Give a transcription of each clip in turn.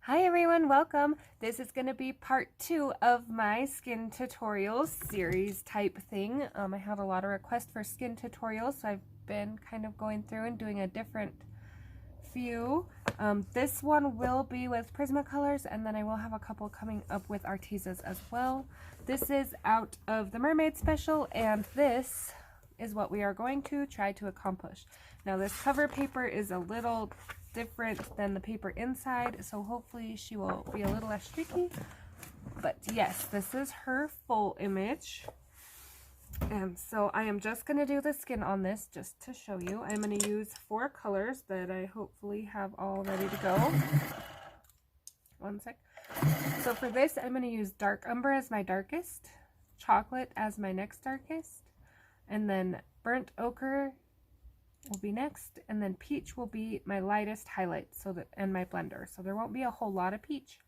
Hi everyone, welcome. This is going to be part 2 of my skin tutorials series type thing. I had a lot of requests for skin tutorials, so I've been kind of going through and doing a different few. This one will be with Prismacolors, and then I will have a couple coming up with Artezas as well. This is out of the Mermaid special, and this is what we are going to try to accomplish. Now this cover paper is a little different than the paper inside, so hopefully she will be a little less streaky. But yes, this is her full image. And so I am just going to do the skin on this just to show you. I'm going to use 4 colors that I hopefully have all ready to go. One sec. So for this, I'm going to use dark umber as my darkest, chocolate as my next darkest, and then burnt ochre will be next, and then peach will be my lightest highlight, and my blender. So there won't be a whole lot of peach,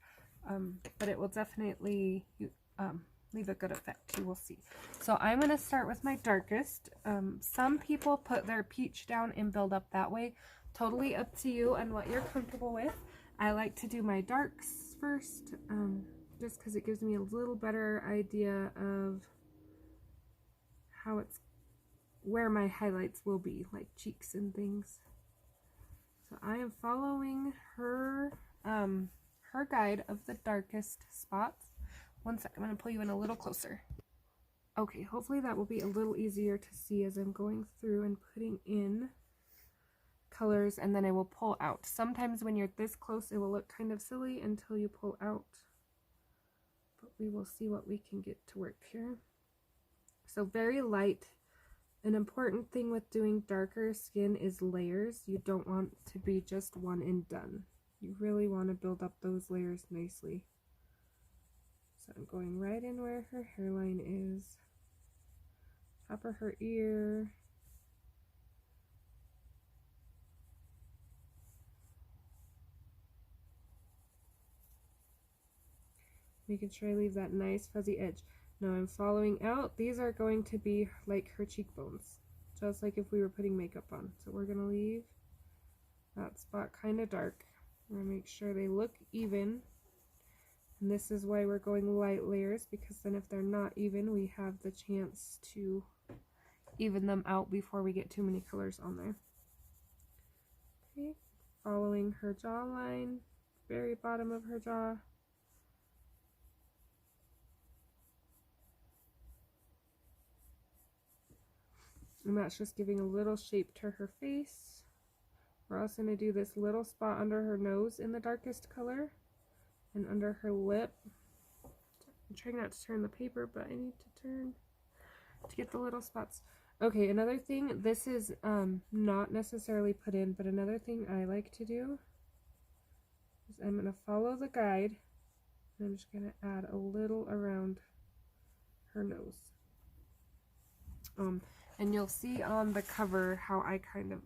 but it will definitely leave a good effect. You will see. So I'm going to start with my darkest. Some people put their peach down and build up that way. Totally up to you and what you're comfortable with. I like to do my darks first, just because it gives me a little better idea of where my highlights will be, like cheeks and things. So I am following her guide of the darkest spots. One second, I'm going to pull you in a little closer. Okay, hopefully that will be a little easier to see as I'm going through and putting in colors, and then I will pull out. Sometimes when you're this close it will look kind of silly until you pull out, but we will see what we can get to work here. So very light. An important thing with doing darker skin is layers. You don't want to be just one and done. You really want to build up those layers nicely. So I'm going right in where her hairline is, top of her ear, making sure I leave that nice fuzzy edge. Now I'm following out. These are going to be like her cheekbones, just like if we were putting makeup on. So we're going to leave that spot kind of dark. We're going to make sure they look even. And this is why we're going light layers, because then if they're not even, we have the chance to even them out before we get too many colors on there. Okay, following her jawline, very bottom of her jaw. And that's just giving a little shape to her face. We're also going to do this little spot under her nose in the darkest color, and under her lip. I'm trying not to turn the paper, but I need to turn to get the little spots. Okay, another thing, this is not necessarily put in, but another thing I like to do is I'm going to follow the guide, and I'm just going to add a little around her nose. And you'll see on the cover how I kind of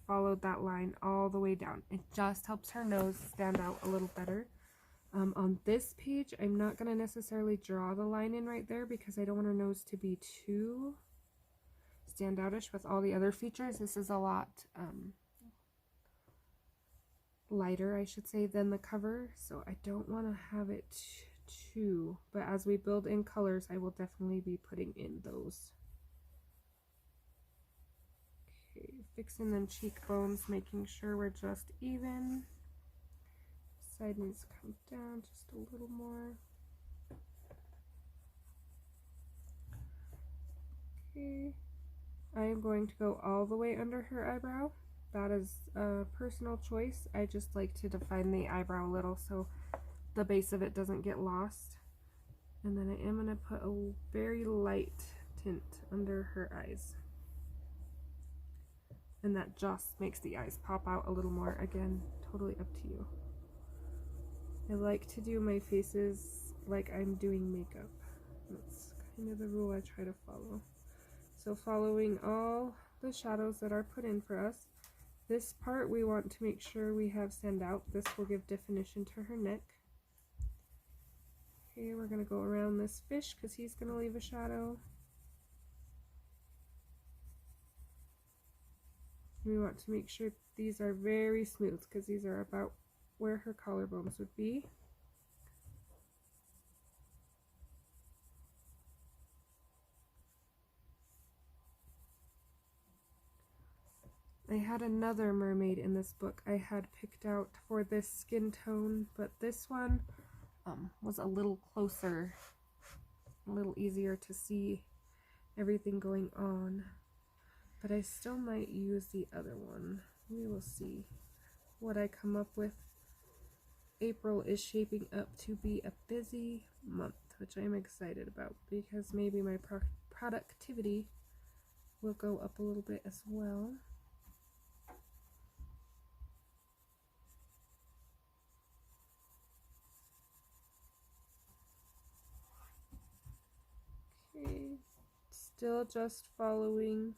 followed that line all the way down. It just helps her nose stand out a little better. On this page, I'm not going to necessarily draw the line in right there because I don't want her nose to be too standoutish with all the other features. This is a lot lighter, I should say, than the cover, so I don't want to have it too, but as we build in colors, I will definitely be putting in those. Okay, fixing them cheekbones, making sure we're just even. Side needs to come down just a little more. Okay, I am going to go all the way under her eyebrow. That is a personal choice. I just like to define the eyebrow a little so the base of it doesn't get lost. And then I am going to put a very light tint under her eyes. And that just makes the eyes pop out a little more. Again, totally up to you. I like to do my faces like I'm doing makeup. That's kind of the rule I try to follow. So following all the shadows that are put in for us, this part we want to make sure we have stand out. This will give definition to her neck. Okay, we're going to go around this fish because he's going to leave a shadow. We want to make sure these are very smooth because these are about where her collarbones would be. I had another mermaid in this book I had picked out for this skin tone, but this one was a little closer, a little easier to see everything going on. But I still might use the other one. We will see what I come up with. April is shaping up to be a busy month, which I'm excited about because maybe my productivity will go up a little bit as well. Okay, still just following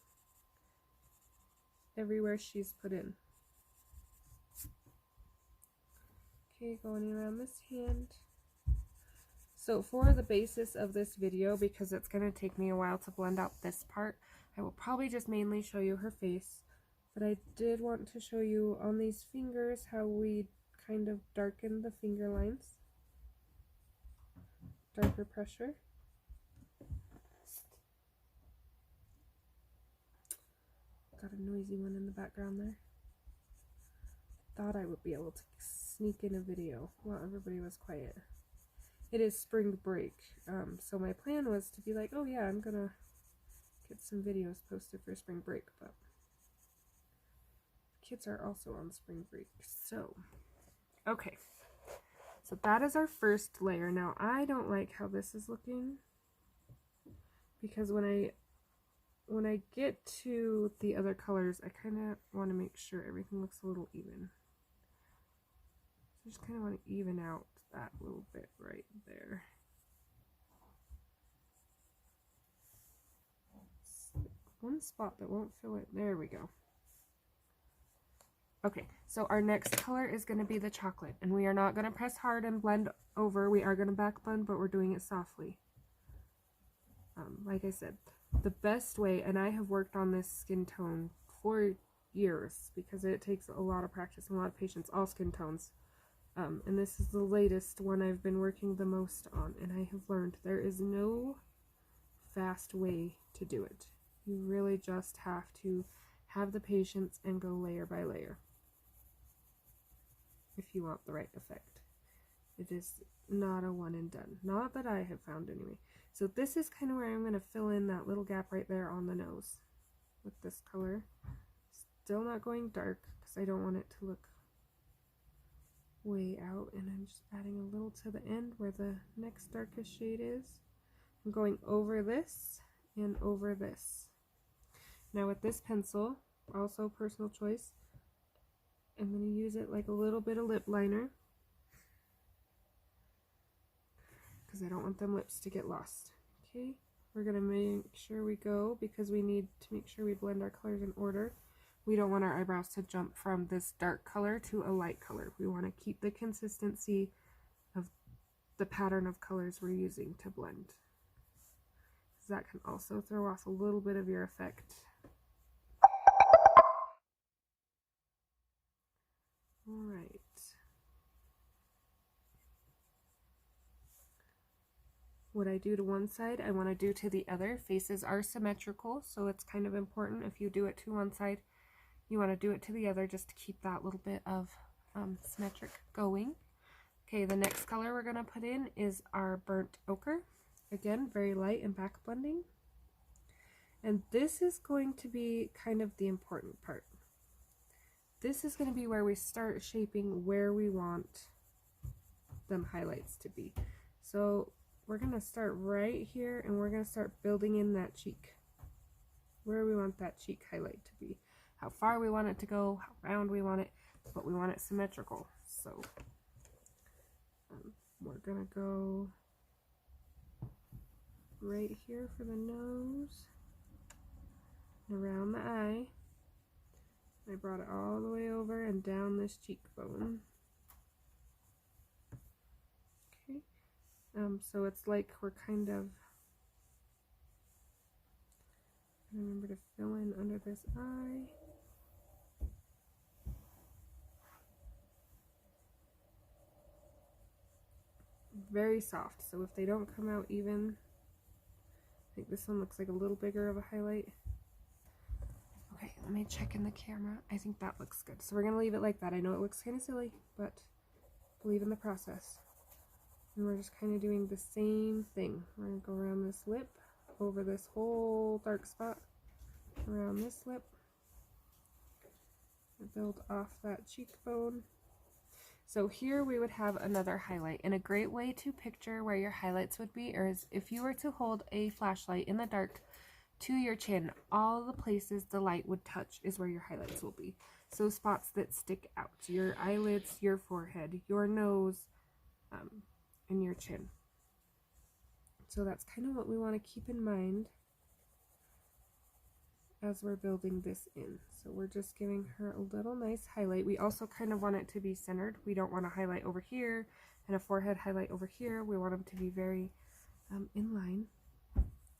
everywhere she's put in. Okay, going around this hand. So for the basis of this video, because it's going to take me a while to blend out this part, I will probably just mainly show you her face. But I did want to show you on these fingers how we kind of darken the finger lines. Darker pressure. Got a noisy one in the background there. Thought I would be able to sneak in a video while everybody was quiet. It is spring break, so my plan was to be like, oh yeah, I'm gonna get some videos posted for spring break, but kids are also on spring break. So, okay. So that is our first layer. Now, I don't like how this is looking because when I get to the other colors, I kind of want to make sure everything looks a little even. So I just kind of want to even out that little bit right there. One spot that won't fill it. There we go. Okay, so our next color is going to be the chocolate, and we are not going to press hard and blend over. We are going to back blend, but we're doing it softly. Like I said, the best way, and I have worked on this skin tone for years because it takes a lot of practice and a lot of patience, all skin tones. And this is the latest one I've been working the most on, and I have learned there is no fast way to do it. You really just have to have the patience and go layer by layer if you want the right effect. It is not a one and done. Not that I have found anyway. So this is kind of where I'm going to fill in that little gap right there on the nose with this color. Still not going dark because I don't want it to look way out, and I'm just adding a little to the end where the next darkest shade is. I'm going over this and over this. Now with this pencil, also personal choice, I'm going to use it like a little bit of lip liner because I don't want them lips to get lost. Okay, we're going to make sure we go, because we need to make sure we blend our colors in order. We don't want our eyebrows to jump from this dark color to a light color. We want to keep the consistency of the pattern of colors we're using to blend. That can also throw off a little bit of your effect. Alright. What I do to one side, I want to do to the other. Faces are symmetrical, so it's kind of important. If you do it to one side, you want to do it to the other just to keep that little bit of symmetric going. Okay, the next color we're going to put in is our burnt ochre. Again, very light and back blending. And this is going to be kind of the important part. This is going to be where we start shaping where we want them highlights to be. So we're going to start right here, and we're going to start building in that cheek. Where we want that cheek highlight to be. How far we want it to go, how round we want it, but we want it symmetrical. So we're going to go right here for the nose, around the eye. I brought it all the way over and down this cheekbone. Okay, so it's like we're kind of, remember to fill in under this eye. very soft. So if they don't come out even, I think this one looks like a little bigger of a highlight. Okay, let me check in the camera. I think that looks good. So we're going to leave it like that. I know it looks kind of silly, but believe in the process. And we're just kind of doing the same thing. We're going to go around this lip, over this whole dark spot, around this lip, and build off that cheekbone. So here we would have another highlight, and a great way to picture where your highlights would be is if you were to hold a flashlight in the dark to your chin, all the places the light would touch is where your highlights will be. So spots that stick out, your eyelids, your forehead, your nose, and your chin. So that's kind of what we want to keep in mind as we're building this in. So we're just giving her a little nice highlight. We also kind of want it to be centered. We don't want a highlight over here and a forehead highlight over here. We want them to be very in line.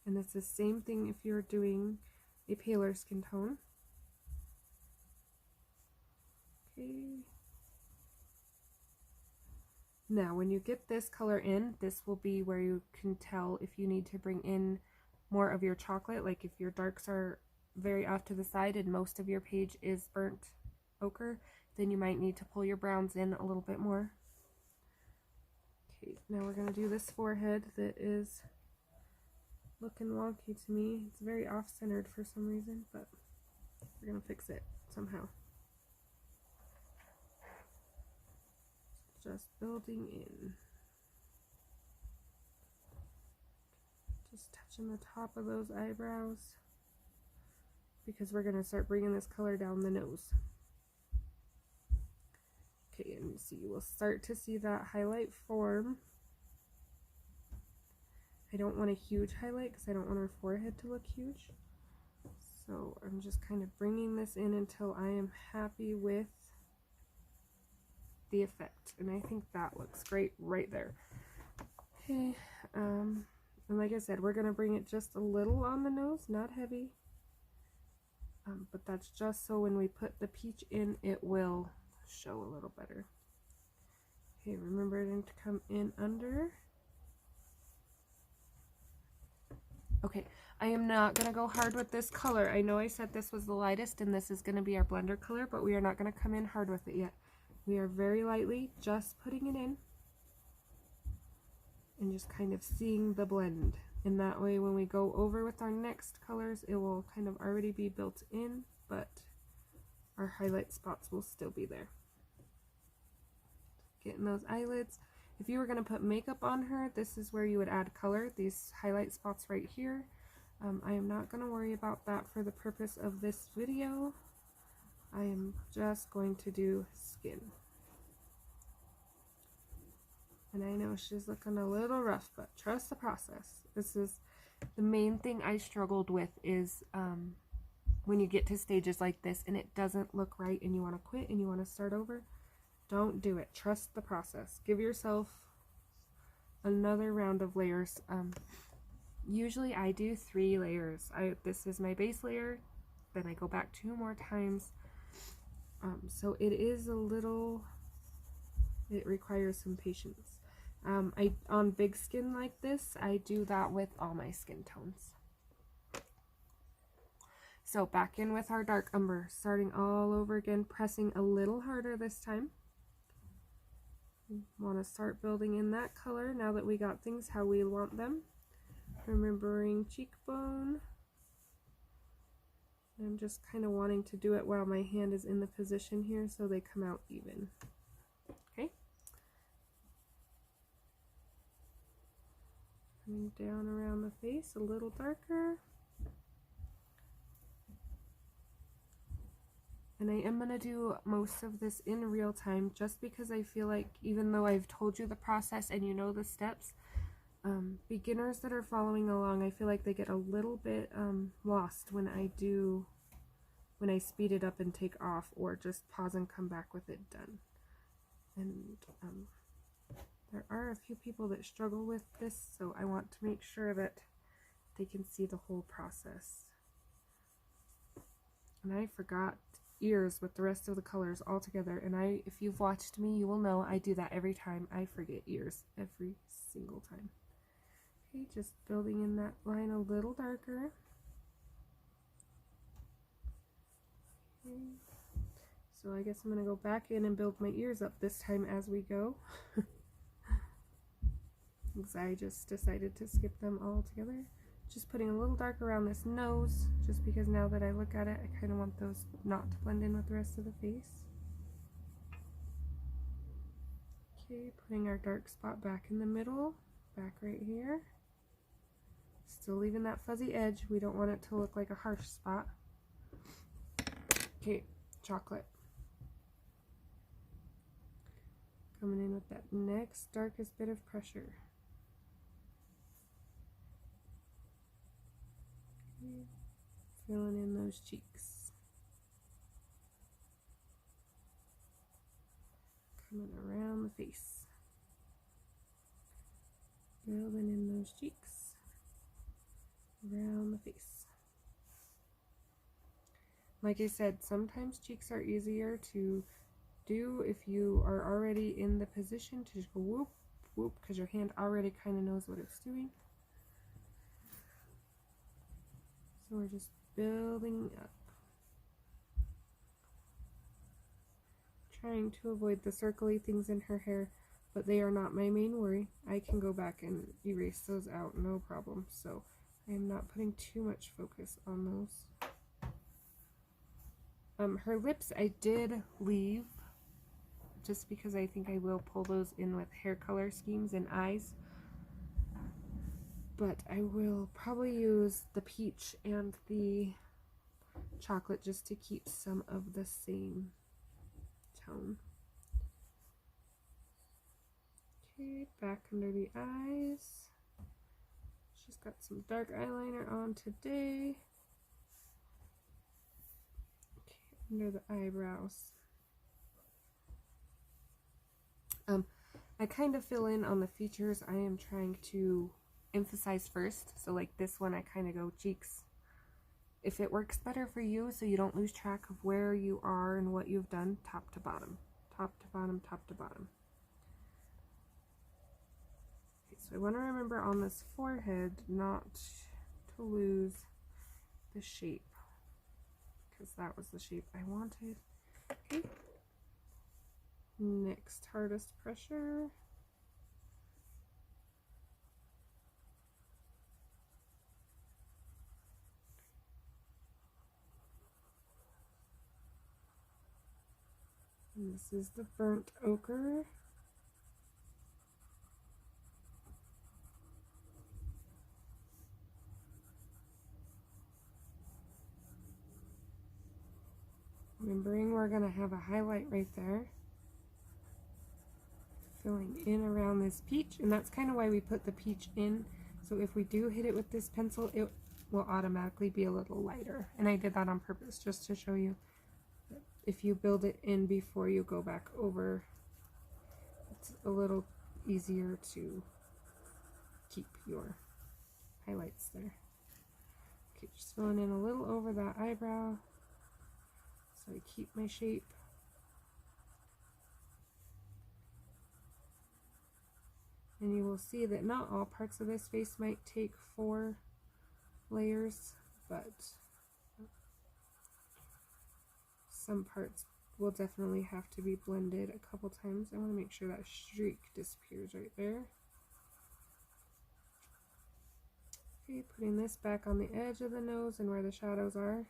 And it's the same thing if you're doing a paler skin tone. Okay. Now when you get this color in, this will be where you can tell if you need to bring in more of your chocolate, like if your darks are very off to the side and most of your page is burnt ochre, then you might need to pull your browns in a little bit more. Okay, now we're going to do this forehead that is looking wonky to me. It's very off-centered for some reason, but we're going to fix it somehow. Just building in. Just touching the top of those eyebrows, because we're going to start bringing this color down the nose. Okay, and see, we'll start to see that highlight form. I don't want a huge highlight because I don't want her forehead to look huge. So I'm just kind of bringing this in until I am happy with the effect. And I think that looks great right there. Okay, and like I said, we're going to bring it just a little on the nose, not heavy. But that's just so when we put the peach in, it will show a little better. Okay, remember to come in under. Okay, I am not going to go hard with this color. I know I said this was the lightest and this is going to be our blender color, but we are not going to come in hard with it yet. We are very lightly just putting it in and just kind of seeing the blend. And that way when we go over with our next colors, it will kind of already be built in, but our highlight spots will still be there. Getting those eyelids. If you were going to put makeup on her, this is where you would add color, these highlight spots right here. I am not going to worry about that for the purpose of this video. I am just going to do skin. And I know she's looking a little rough, but trust the process. This is the main thing I struggled with is when you get to stages like this and it doesn't look right and you want to quit and you want to start over, don't do it. Trust the process. Give yourself another round of layers. Usually I do 3 layers. This is my base layer, then I go back 2 more times. So it is a little, it requires some patience. On big skin like this, I do that with all my skin tones. So back in with our dark umber, starting all over again, pressing a little harder this time. Want to start building in that color now that we got things how we want them. Remembering cheekbone. I'm just kind of wanting to do it while my hand is in the position here so they come out even. Okay. Coming down around the face a little darker. And I am going to do most of this in real time just because I feel like even though I've told you the process and you know the steps, beginners that are following along, I feel like they get a little bit lost when I speed it up and take off or just pause and come back with it done. And there are a few people that struggle with this, so I want to make sure that they can see the whole process. And I forgot ears with the rest of the colors all together. And if you've watched me, you will know I do that every time. I forget ears every single time. Okay, just building in that line a little darker. Okay. So I guess I'm going to go back in and build my ears up this time as we go. Because I just decided to skip them all together. Just putting a little dark around this nose, just because now that I look at it, I kind of want those not to blend in with the rest of the face. Okay, putting our dark spot back in the middle, back right here. Still leaving that fuzzy edge. We don't want it to look like a harsh spot. Okay, chocolate. Coming in with that next darkest bit of pressure. Okay, filling in those cheeks. Coming around the face. Building in those cheeks. Around the face. Like I said, sometimes cheeks are easier to do if you are already in the position to just go whoop, whoop, because your hand already kind of knows what it's doing. So we're just building up. Trying to avoid the circly things in her hair, but they are not my main worry. I can go back and erase those out, no problem. So I am not putting too much focus on those. Her lips I did leave, just because I think I will pull those in with hair color schemes and eyes. But I will probably use the peach and the chocolate just to keep some of the same tone. Okay, back under the eyes. She's got some dark eyeliner on today. Okay, under the eyebrows. I kind of fill in on the features I am trying to emphasize first. So like this one, I kind of go cheeks. If it works better for you, so you don't lose track of where you are and what you've done, top to bottom, top to bottom, top to bottom. Okay, so I want to remember on this forehead not to lose the shape, because that was the shape I wanted. Okay. Next, hardest pressure. And this is the burnt ochre. Remembering we're going to have a highlight right there. Filling in around this peach, and that's kind of why we put the peach in. So if we do hit it with this pencil, it will automatically be a little lighter. And I did that on purpose just to show you that if you build it in before you go back over, it's a little easier to keep your highlights there. Okay, just filling in a little over that eyebrow so I keep my shape. And you will see that not all parts of this face might take 4 layers, but some parts will definitely have to be blended a couple times. I want to make sure that streak disappears right there. Okay, putting this back on the edge of the nose and where the shadows are.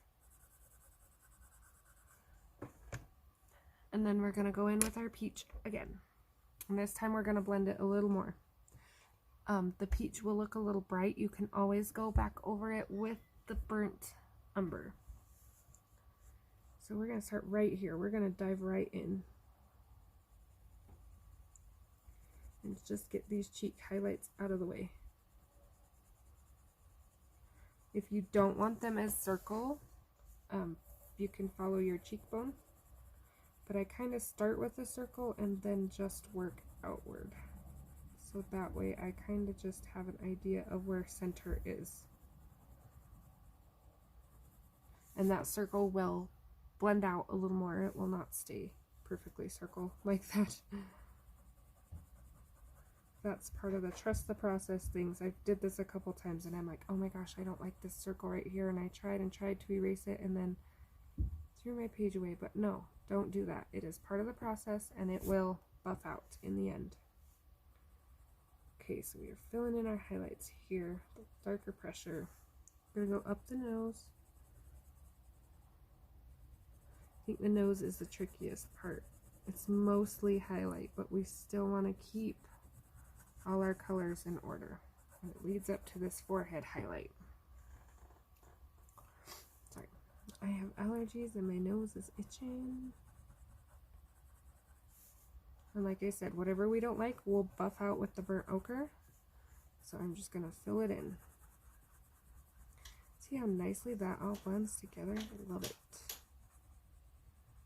And then we're going to go in with our peach again. And this time we're going to blend it a little more. The peach will look a little bright. You can always go back over it with the burnt umber. So we're going to start right here. We're going to dive right in. And just get these cheek highlights out of the way. If you don't want them as circle, you can follow your cheekbone. But I kind of start with a circle and then just work outward. So that way I kind of just have an idea of where center is. And that circle will blend out a little more. It will not stay perfectly circle like that. That's part of the trust the process things. I did this a couple times and I'm like, oh my gosh, I don't like this circle right here, and I tried and tried to erase it and then threw my page away. But no, don't do that. It is part of the process and it will buff out in the end. Okay, so we are filling in our highlights here, the darker pressure. We're gonna go up the nose. I think the nose is the trickiest part. It's mostly highlight, but we still want to keep all our colors in order. And it leads up to this forehead highlight. Sorry, I have allergies and my nose is itching. And like I said, whatever we don't like, we'll buff out with the burnt ochre. So I'm just going to fill it in. See how nicely that all blends together? I love it.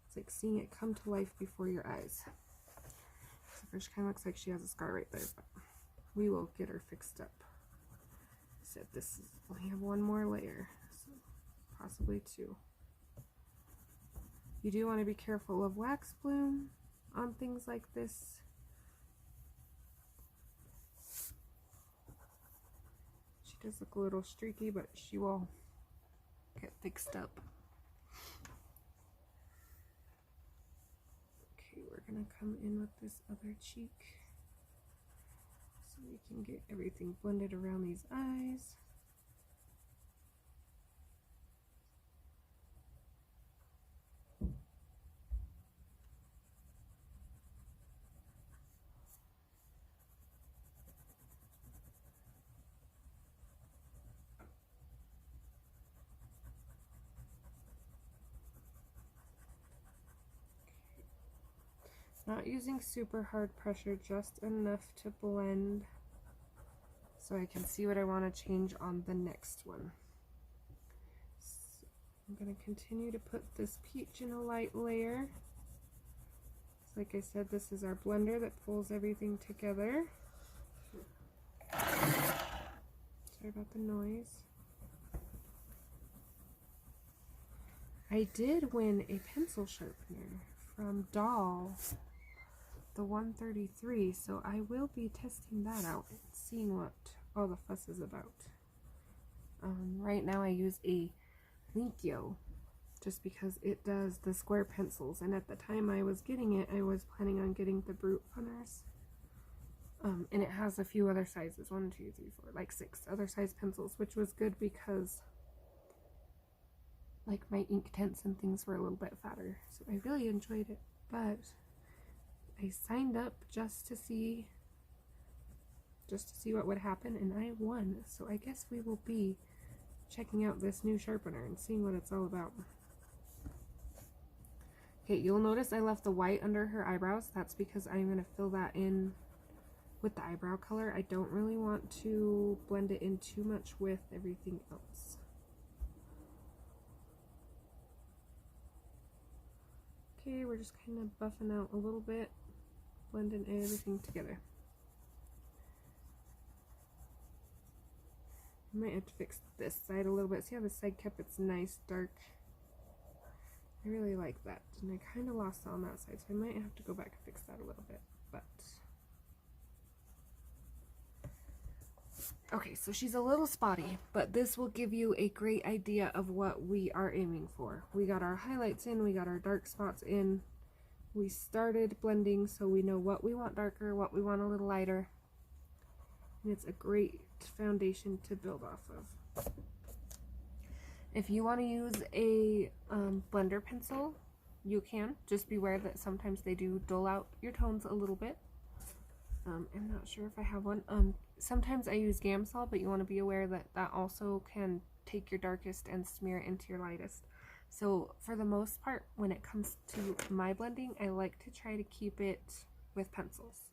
It's like seeing it come to life before your eyes. So first, kind of looks like she has a scar right there, but we will get her fixed up. I said this is, we have one more layer, so possibly two. You do want to be careful of wax bloom on things like this. She does look a little streaky, but she will get fixed up. Okay, we're gonna come in with this other cheek so we can get everything blended around these eyes. Not using super hard pressure, just enough to blend so I can see what I want to change on the next one. So I'm going to continue to put this peach in a light layer. So like I said, this is our blender that pulls everything together. Sorry about the noise. I did win a pencil sharpener from Doll, the 133, so I will be testing that out and seeing what all the fuss is about. Right now I use a Linkyo just because it does the square pencils, and at the time I was getting it, I was planning on getting the Brute Runners. And it has a few other sizes, 1, 2, 3, 4, like 6 other size pencils, which was good because like my ink tints and things were a little bit fatter, so I really enjoyed it. But I signed up just to see what would happen, and I won. So I guess we will be checking out this new sharpener and seeing what it's all about. Okay, you'll notice I left the white under her eyebrows. That's because I'm going to fill that in with the eyebrow color. I don't really want to blend it in too much with everything else. Okay, we're just kind of buffing out a little bit, blending everything together. I might have to fix this side a little bit. See how this side kept its nice dark? I really like that, and I kind of lost on that side, so I might have to go back and fix that a little bit. But okay, so she's a little spotty, but this will give you a great idea of what we are aiming for. We got our highlights in, we got our dark spots in, we started blending so we know what we want darker, what we want a little lighter, and it's a great foundation to build off of. If you want to use a blender pencil, you can. Just beware that sometimes they do dull out your tones a little bit. I'm not sure if I have one. Sometimes I use Gamsol, but you want to be aware that that also can take your darkest and smear it into your lightest. So for the most part, when it comes to my blending, I like to try to keep it with pencils.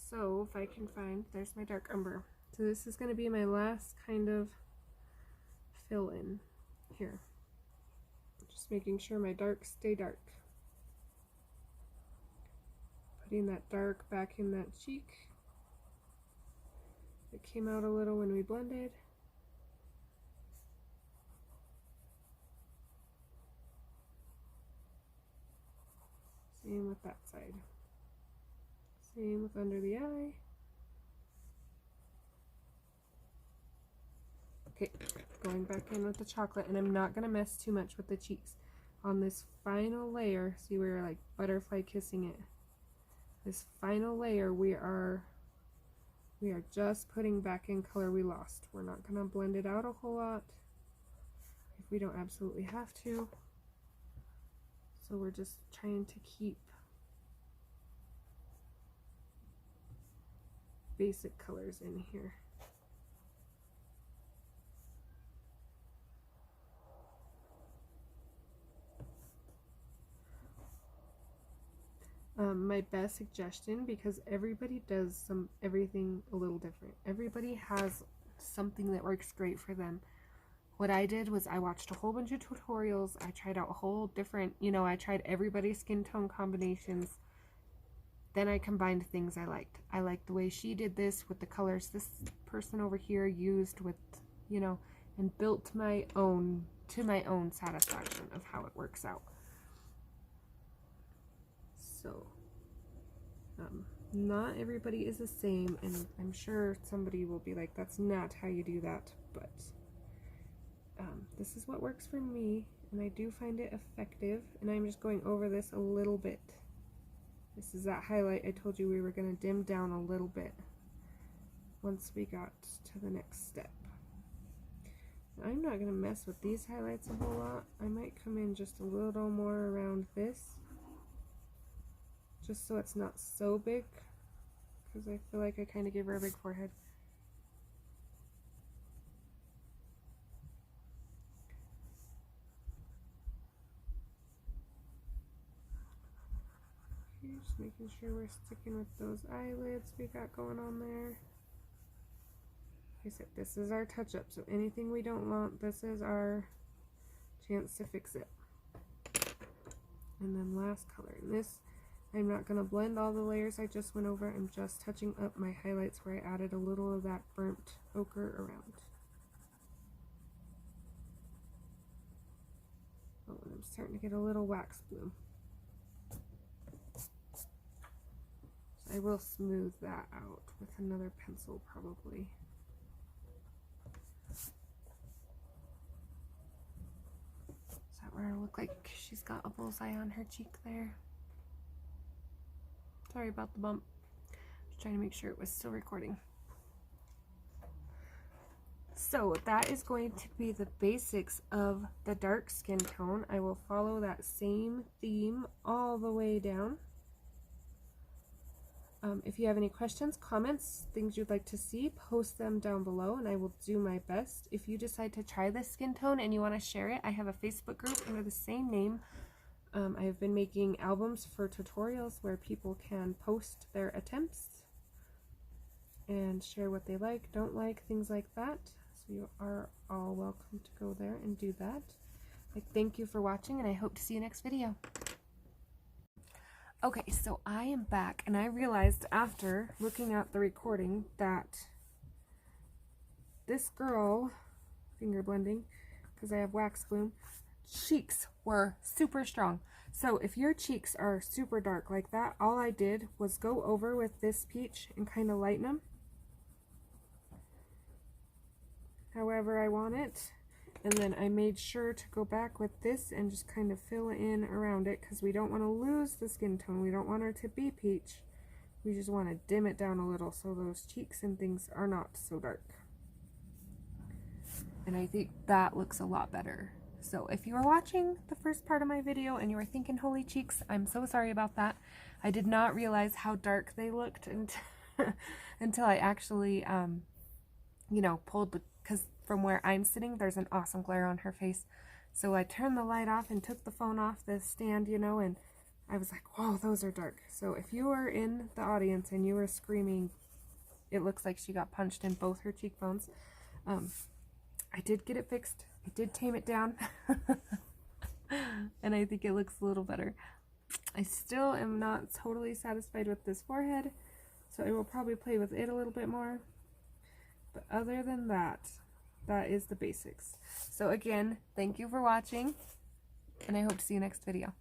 So if I can find, there's my dark umber. So this is going to be my last kind of fill in here. Just making sure my darks stay dark. Putting that dark back in that cheek. It came out a little when we blended. that side. Same with under the eye. Okay, going back in with the chocolate, and I'm not going to mess too much with the cheeks. On this final layer, see we're like butterfly kissing it. This final layer we are just putting back in color we lost. We're not going to blend it out a whole lot if we don't absolutely have to. So we're just trying to keep basic colors in here. My best suggestion, because everybody does everything a little different. Everybody has something that works great for them. What I did was I watched a whole bunch of tutorials. I tried out a whole different, I tried everybody's skin tone combinations. Then I combined things I liked. I liked the way she did this with the colors this person over here used with, and built my own to my own satisfaction of how it works out. So, not everybody is the same, and I'm sure somebody will be like, that's not how you do that, but this is what works for me, and I do find it effective, and I'm just going over this a little bit. This is that highlight I told you we were going to dim down a little bit once we got to the next step. I'm not going to mess with these highlights a whole lot. I might come in just a little more around this, just so it's not so big, because I feel like I kind of gave her a big forehead. Okay, just making sure we're sticking with those eyelids we got going on there. Like I said, this is our touch-up, so anything we don't want, this is our chance to fix it. And then last color, and this, I'm not going to blend all the layers I just went over. I'm just touching up my highlights where I added a little of that burnt ochre around. Oh, and I'm starting to get a little wax bloom. So I will smooth that out with another pencil probably. Is that where it'll look like she's got a bullseye on her cheek there? Sorry about the bump. Just trying to make sure it was still recording. So that is going to be the basics of the dark skin tone. I will follow that same theme all the way down. If you have any questions, comments, things you'd like to see, post them down below and I will do my best. If you decide to try this skin tone and you want to share it, I have a Facebook group under the same name. I have been making albums for tutorials where people can post their attempts and share what they like, don't like, things like that. So you are all welcome to go there and do that. I thank you for watching and I hope to see you next video. Okay, so I am back and I realized after looking at the recording that this girl, finger blending, because I have wax bloom, cheeks were super strong. So if your cheeks are super dark like that, all I did was go over with this peach and kind of lighten them however I want it, and then I made sure to go back with this and just kind of fill in around it because we don't want to lose the skin tone. We don't want her to be peach. We just want to dim it down a little so those cheeks and things are not so dark. And I think that looks a lot better. So if you were watching the first part of my video and you were thinking holy cheeks, I'm so sorry about that. I did not realize how dark they looked until I actually, pulled the, because from where I'm sitting, there's an awesome glare on her face. So I turned the light off and took the phone off the stand, and I was like, whoa, those are dark. So if you were in the audience and you were screaming, it looks like she got punched in both her cheekbones. I did get it fixed. I did tame it down. And I think it looks a little better. I still am not totally satisfied with this forehead, so I will probably play with it a little bit more. But other than that, that is the basics. So again, thank you for watching, and I hope to see you next video.